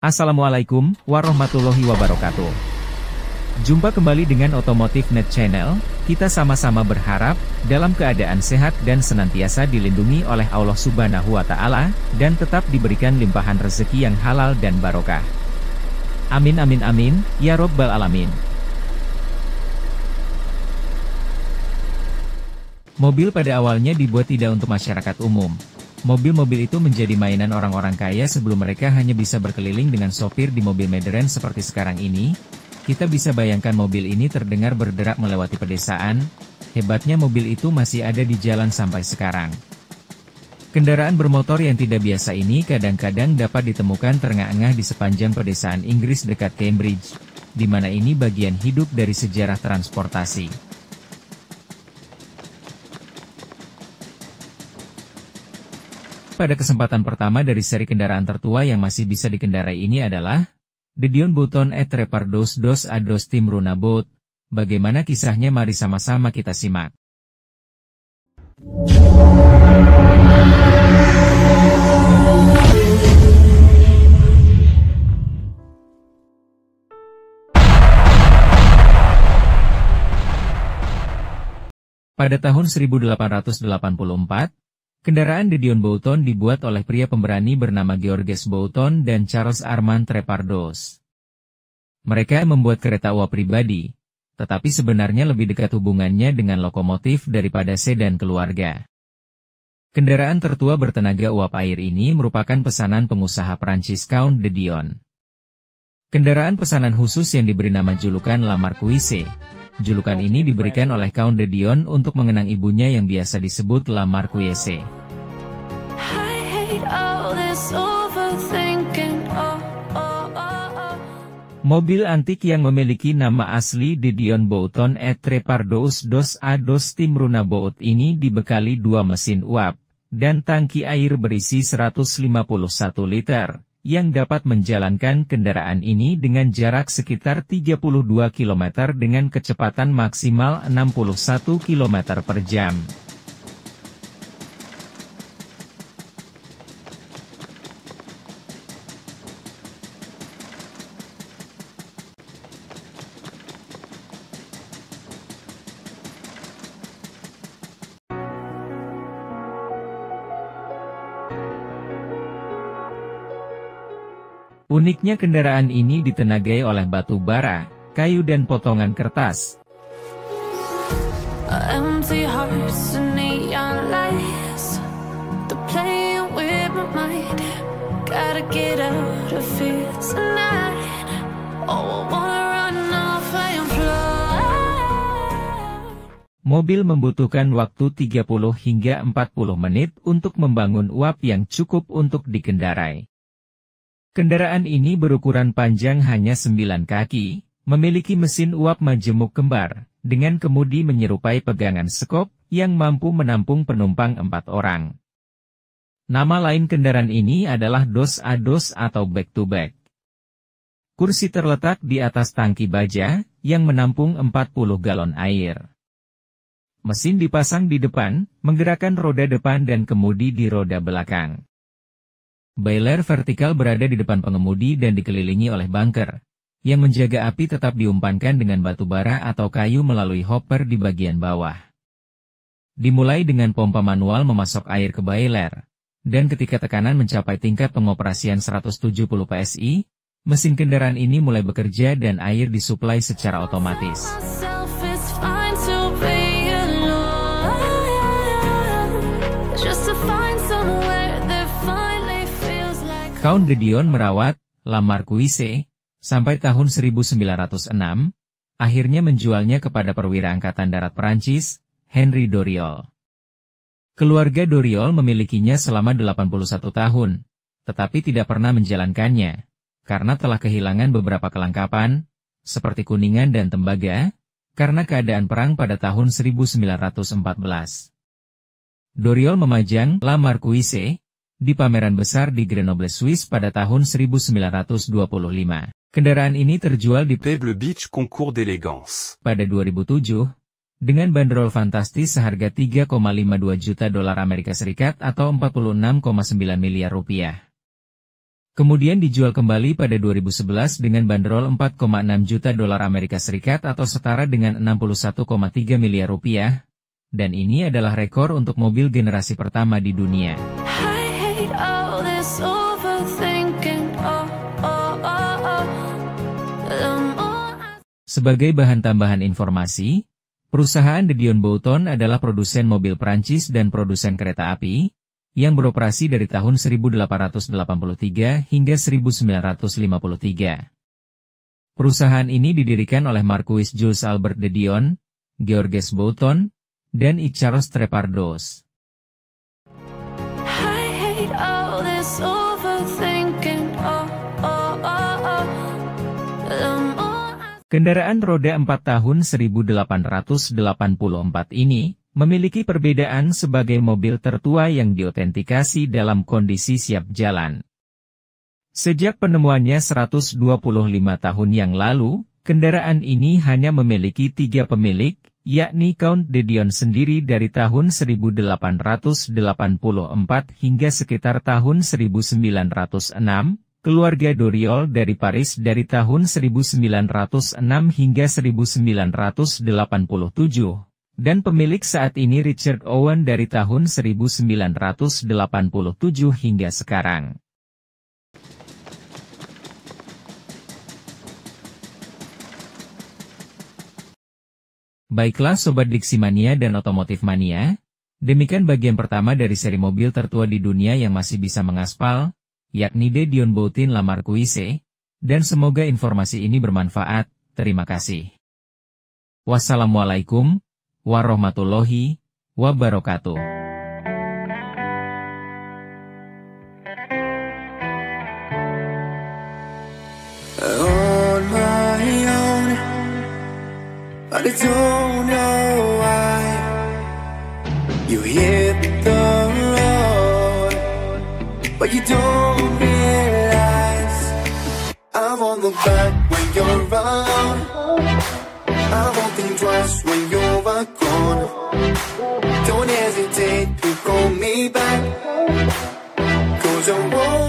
Assalamualaikum warahmatullahi wabarakatuh. Jumpa kembali dengan Otomotif Net Channel. Kita sama-sama berharap dalam keadaan sehat dan senantiasa dilindungi oleh Allah Subhanahu wa Ta'ala, dan tetap diberikan limpahan rezeki yang halal dan barokah. Amin amin amin, ya Robbal Alamin. Mobil pada awalnya dibuat tidak untuk masyarakat umum. Mobil-mobil itu menjadi mainan orang-orang kaya sebelum mereka hanya bisa berkeliling dengan sopir di mobil modern seperti sekarang ini. Kita bisa bayangkan mobil ini terdengar berderak melewati pedesaan. Hebatnya mobil itu masih ada di jalan sampai sekarang. Kendaraan bermotor yang tidak biasa ini kadang-kadang dapat ditemukan terengah-engah di sepanjang pedesaan Inggris dekat Cambridge, di mana ini bagian hidup dari sejarah transportasi. Pada kesempatan pertama dari seri kendaraan tertua yang masih bisa dikendarai ini adalah The Dion Bouton et Trepardos dos Ados Tim Runabout. Bagaimana kisahnya, mari sama-sama kita simak. Pada tahun 1884, kendaraan The Dion Bouton dibuat oleh pria pemberani bernama Georges Bouton dan Charles Armand Trepardos. Mereka membuat kereta uap pribadi, tetapi sebenarnya lebih dekat hubungannya dengan lokomotif daripada sedan keluarga. Kendaraan tertua bertenaga uap air ini merupakan pesanan pengusaha Prancis Count de Dion. Kendaraan pesanan khusus yang diberi nama julukan La Marquise. Julukan ini diberikan oleh Count de Dion untuk mengenang ibunya yang biasa disebut La Marquise. Mobil antik yang memiliki nama asli The Dion Bouton et Trepardos dos Ados Tim Runabout ini dibekali dua mesin uap dan tangki air berisi 151 liter. Yang dapat menjalankan kendaraan ini dengan jarak sekitar 32 km dengan kecepatan maksimal 61 km per jam. Uniknya kendaraan ini ditenagai oleh batu bara, kayu dan potongan kertas. Mobil membutuhkan waktu 30 hingga 40 menit untuk membangun uap yang cukup untuk dikendarai. Kendaraan ini berukuran panjang hanya 9 kaki, memiliki mesin uap majemuk kembar, dengan kemudi menyerupai pegangan sekop, yang mampu menampung penumpang 4 orang. Nama lain kendaraan ini adalah dos a dos atau back to back. Kursi terletak di atas tangki baja, yang menampung 40 galon air. Mesin dipasang di depan, menggerakkan roda depan dan kemudi di roda belakang. Boiler vertikal berada di depan pengemudi dan dikelilingi oleh bunker, yang menjaga api tetap diumpankan dengan batu bara atau kayu melalui hopper di bagian bawah. Dimulai dengan pompa manual memasok air ke boiler, dan ketika tekanan mencapai tingkat pengoperasian 170 PSI, mesin kendaraan ini mulai bekerja dan air disuplai secara otomatis. Count de Dion merawat La Marquise sampai tahun 1906, akhirnya menjualnya kepada perwira angkatan darat Prancis, Henry Doriol. Keluarga Doriol memilikinya selama 81 tahun, tetapi tidak pernah menjalankannya, karena telah kehilangan beberapa kelengkapan, seperti kuningan dan tembaga, karena keadaan perang pada tahun 1914. Doriol memajang La Marquise di pameran besar di Grenoble, Swiss pada tahun 1925. Kendaraan ini terjual di Pebble Beach Concours d'Elegance pada 2007, dengan bandrol fantastis seharga 3,52 juta dolar Amerika Serikat atau 46,9 miliar rupiah. Kemudian dijual kembali pada 2011 dengan bandrol 4,6 juta dolar Amerika Serikat atau setara dengan 61,3 miliar rupiah. Dan ini adalah rekor untuk mobil generasi pertama di dunia. Sebagai bahan tambahan informasi, perusahaan De Dion Bouton adalah produsen mobil Prancis dan produsen kereta api, yang beroperasi dari tahun 1883 hingga 1953. Perusahaan ini didirikan oleh Marquis Jules Albert de Dion, Georges Bouton, dan Charles Trepardos. Kendaraan roda 4 tahun 1884 ini memiliki perbedaan sebagai mobil tertua yang diautentikasi dalam kondisi siap jalan. Sejak penemuannya 125 tahun yang lalu, kendaraan ini hanya memiliki 3 pemilik, yakni Count de Dion sendiri dari tahun 1884 hingga sekitar tahun 1906, keluarga Doriol dari Paris dari tahun 1906 hingga 1987, dan pemilik saat ini Richard Owen dari tahun 1987 hingga sekarang. Baiklah Sobat Diximania dan Otomotif Mania, demikian bagian pertama dari seri mobil tertua di dunia yang masih bisa mengaspal, yakni De Dion Bouton La Marquise, dan semoga informasi ini bermanfaat. Terima kasih. Wassalamualaikum warahmatullahi wabarakatuh. But I don't know why you hit the road, but you don't realize I'm on the back when you're around. I won't think twice when you're gone. Don't hesitate to call me back, 'cause I won't